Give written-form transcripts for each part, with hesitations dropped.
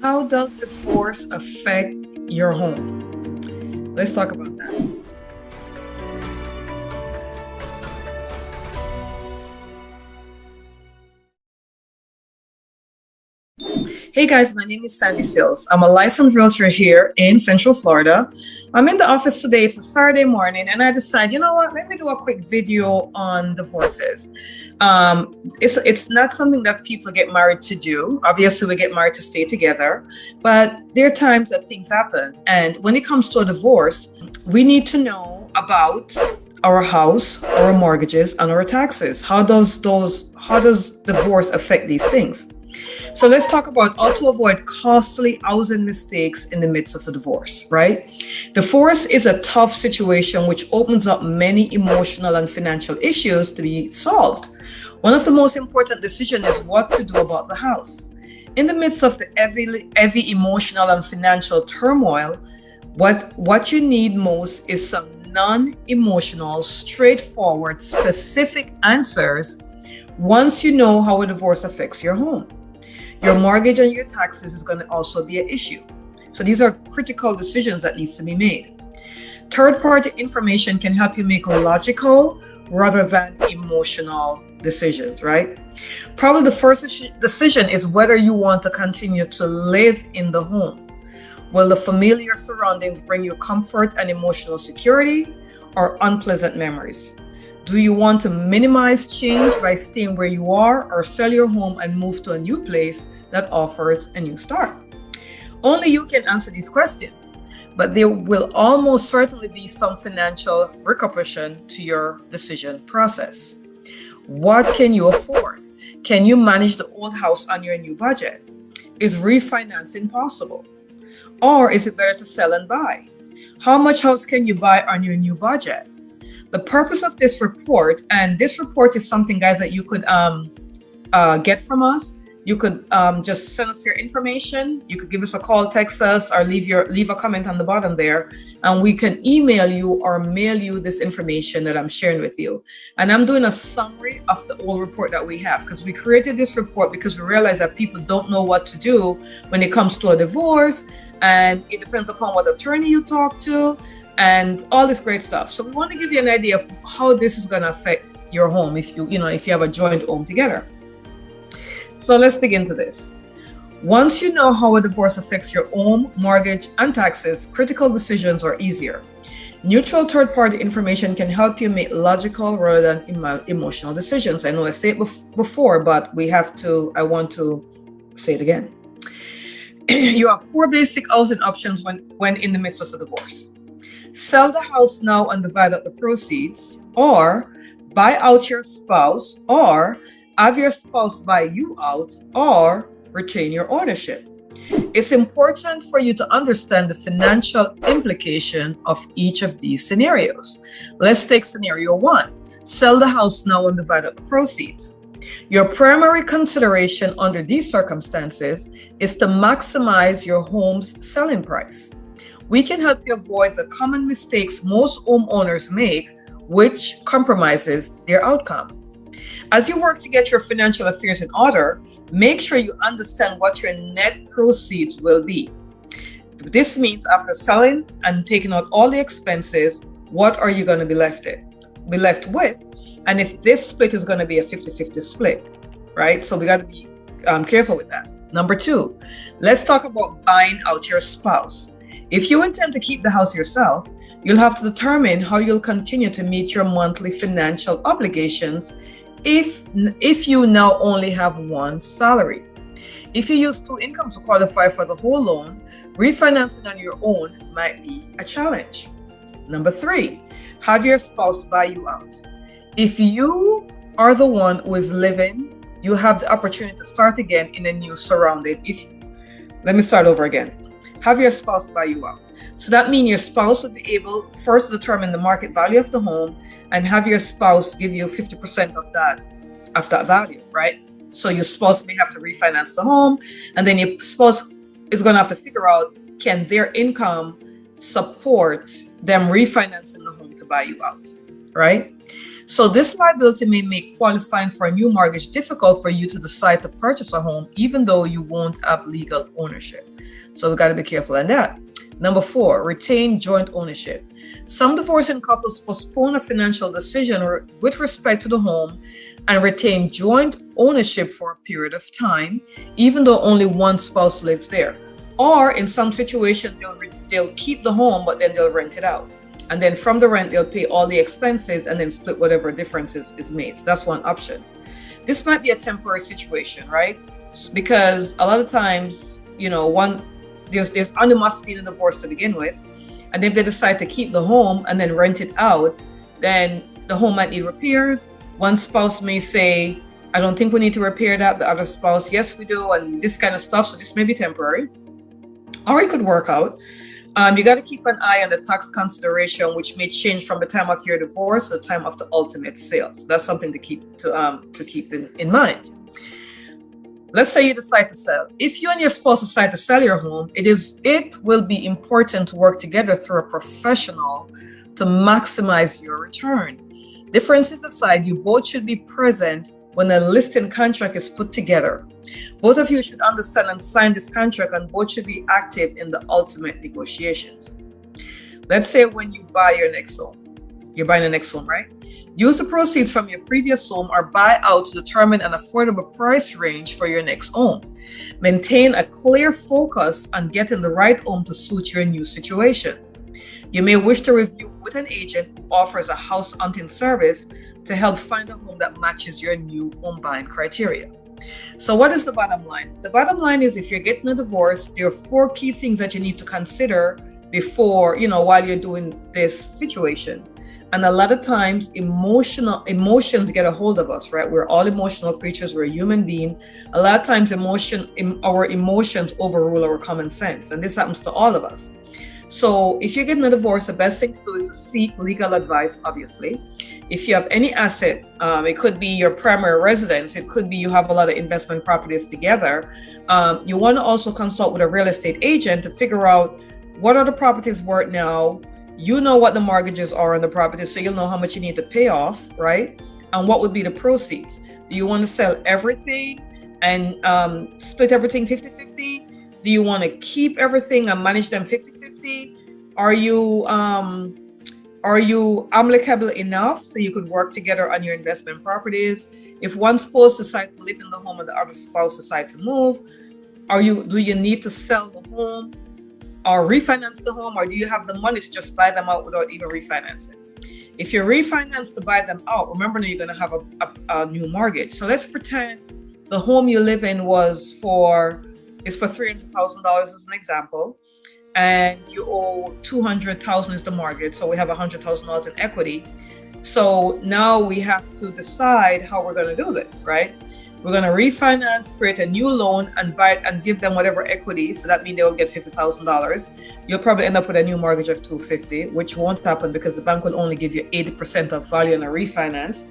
How does divorce affect your home? Let's talk about that. Hey guys, my name is Sandy Sills. I'm a licensed realtor here in Central Florida. I'm in the office today. It's a Saturday morning, and I decide, you know what? Let me do a quick video on divorces. It's not something that people get married to do. Obviously, we get married to stay together, but there are times that things happen. And when it comes to a divorce, we need to know about our house, our mortgages, and our taxes. How does divorce affect these things? So let's talk about how to avoid costly housing mistakes in the midst of a divorce, right? Divorce is a tough situation which opens up many emotional and financial issues to be solved. One of the most important decisions is what to do about the house. In the midst of the heavy emotional and financial turmoil, what you need most is some non-emotional, straightforward, specific answers once you know how a divorce affects your home. Your mortgage and your taxes is going to also be an issue. So these are critical decisions that needs to be made. Third-party information can help you make logical rather than emotional decisions, right? Probably the first decision is whether you want to continue to live in the home. Will the familiar surroundings bring you comfort and emotional security or unpleasant memories? Do you want to minimize change by staying where you are or sell your home and move to a new place that offers a new start? Only you can answer these questions, but there will almost certainly be some financial repercussion to your decision process. What can you afford? Can you manage the old house on your new budget? Is refinancing possible? Or is it better to sell and buy? How much house can you buy on your new budget? The purpose of this report, and this report is something, guys, that you could get from us. You could just send us your information. You could give us a call, text us, or leave a comment on the bottom there, and we can email you or mail you this information that I'm sharing with you. And I'm doing a summary of the old report that we have because we created this report because we realize that people don't know what to do when it comes to a divorce, and it depends upon what attorney you talk to and all this great stuff. So we want to give you an idea of how this is going to affect your home if you have a joint home together. So let's dig into this. Once you know how a divorce affects your home, mortgage, and taxes, critical decisions are easier. Neutral third-party information can help you make logical rather than emotional decisions. I know I said it before, but I want to say it again. You have four basic housing options when in the midst of a divorce. Sell the house now and divide up the proceeds, or buy out your spouse, or have your spouse buy you out, or retain your ownership. It's important for you to understand the financial implication of each of these scenarios. Let's take scenario one. Sell the house now and divide up the proceeds. Your primary consideration under these circumstances is to maximize your home's selling price. We can help you avoid the common mistakes most homeowners make, which compromises their outcome. As you work to get your financial affairs in order, make sure you understand what your net proceeds will be. This means after selling and taking out all the expenses, what are you going to be left with? And if this split is going to be a 50-50 split, right? So we got to be careful with that. Number two, let's talk about buying out your spouse. If you intend to keep the house yourself, you'll have to determine how you'll continue to meet your monthly financial obligations if you now only have one salary. If you use two incomes to qualify for the whole loan, refinancing on your own might be a challenge. Number three, have your spouse buy you out. If you are the one who is living, you have the opportunity to start again in a new surrounding. Let me start over again. Have your spouse buy you out. So that means your spouse will be able first to determine the market value of the home and have your spouse give you 50% of that value, right? So your spouse may have to refinance the home, and then your spouse is going to have to figure out, can their income support them refinancing the home to buy you out, right? So this liability may make qualifying for a new mortgage difficult for you to decide to purchase a home, even though you won't have legal ownership. So we got to be careful on that. Number 4, retain joint ownership. Some divorcing couples postpone a financial decision with respect to the home and retain joint ownership for a period of time, even though only one spouse lives there. Or in some situations, they'll keep the home, but then they'll rent it out. And then from the rent, they'll pay all the expenses and then split whatever difference is made. So that's one option. This might be a temporary situation, right? Because a lot of times, there's animosity in the divorce to begin with. And if they decide to keep the home and then rent it out, then the home might need repairs. One spouse may say, I don't think we need to repair that. The other spouse, yes, we do. And this kind of stuff. So this may be temporary. Or it could work out. You got to keep an eye on the tax consideration, which may change from the time of your divorce to the time of the ultimate sale. So that's something to keep in mind. Let's say you decide to sell. If you and your spouse decide to sell your home, it will be important to work together through a professional to maximize your return. Differences aside, you both should be present when a listing contract is put together. Both of you should understand and sign this contract, and both should be active in the ultimate negotiations. Let's say when you buy your next home. You're buying the next home, right? Use the proceeds from your previous home or buy out to determine an affordable price range for your next home. Maintain a clear focus on getting the right home to suit your new situation. You may wish to review with an agent who offers a house hunting service to help find a home that matches your new home buying criteria. So what is the bottom line? The bottom line is, if you're getting a divorce, there are 4 key things that you need to consider before, while you're doing this situation. And a lot of times emotions get a hold of us, right? We're all emotional creatures. We're a human being. A lot of times our emotions overrule our common sense. And this happens to all of us. So if you're getting a divorce, the best thing to do is to seek legal advice, obviously. If you have any asset, it could be your primary residence. It could be you have a lot of investment properties together. You want to also consult with a real estate agent to figure out what are the properties worth now. You know what the mortgages are on the property, so you'll know how much you need to pay off, right? And what would be the proceeds? Do you want to sell everything and split everything 50-50? Do you want to keep everything and manage them 50-50? Are you amicable enough so you could work together on your investment properties? If one spouse decides to live in the home and the other spouse decides to move, do you need to sell the home or refinance the home, or do you have the money to just buy them out without even refinancing? If you refinance to buy them out, remember now you're going to have a new mortgage. So let's pretend the home you live in is for $300,000 as an example, and you owe $200,000 is the mortgage. So we have $100,000 in equity. So now we have to decide how we're going to do this, right? We're going to refinance, create a new loan, and buy it and give them whatever equity. So that means they will get $50,000. You'll probably end up with a new mortgage of $250,000, which won't happen because the bank will only give you 80% of value on a refinance.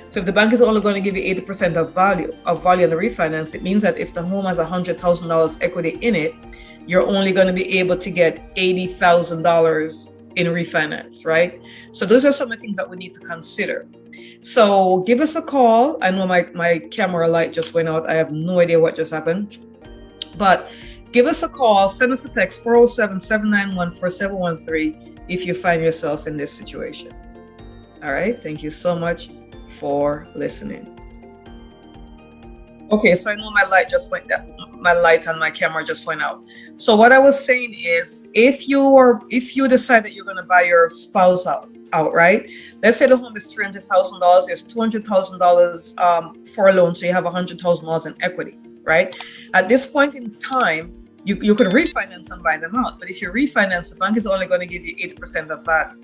So if the bank is only going to give you 80% of value on the refinance, it means that if the home has $100,000 equity in it, you're only going to be able to get $80,000 in refinance, right? So those are some of the things that we need to consider. So give us a call. I know my camera light just went out. I have no idea what just happened. But give us a call. Send us a text, 407-791-4713, if you find yourself in this situation. All right. Thank you so much for listening. Okay, so I know my light and my camera just went out. So what I was saying is, if you decide that you're going to buy your spouse out, right? Let's say the home is $300,000. There's $200,000 for a loan, so you have $100,000 in equity, right? At this point in time, you could refinance and buy them out. But if you refinance, the bank is only going to give you 80% of value.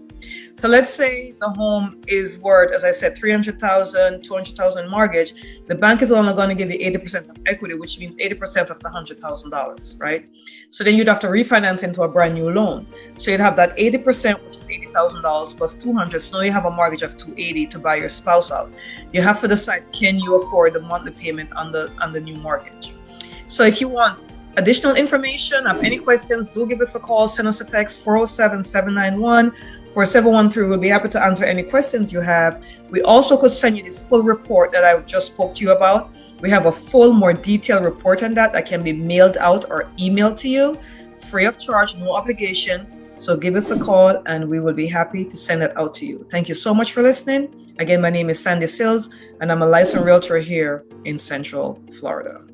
So let's say the home is worth, as I said, $300,000, $200,000 mortgage. The bank is only going to give you 80% of equity, which means 80% of the $100,000, right? So then you'd have to refinance into a brand new loan. So you'd have that 80%, which is $80,000 plus $200,000. So now you have a mortgage of $280,000 to buy your spouse out. You have to decide, can you afford the monthly payment on the new mortgage? So if you want additional information, have any questions, do give us a call, send us a text, 407-791-4713. We'll be happy to answer any questions you have. We also could send you this full report that I just spoke to you about. We have a full, more detailed report on that can be mailed out or emailed to you, free of charge, no obligation. So give us a call and we will be happy to send it out to you. Thank you so much for listening. Again, my name is Sandy Sills and I'm a licensed realtor here in Central Florida.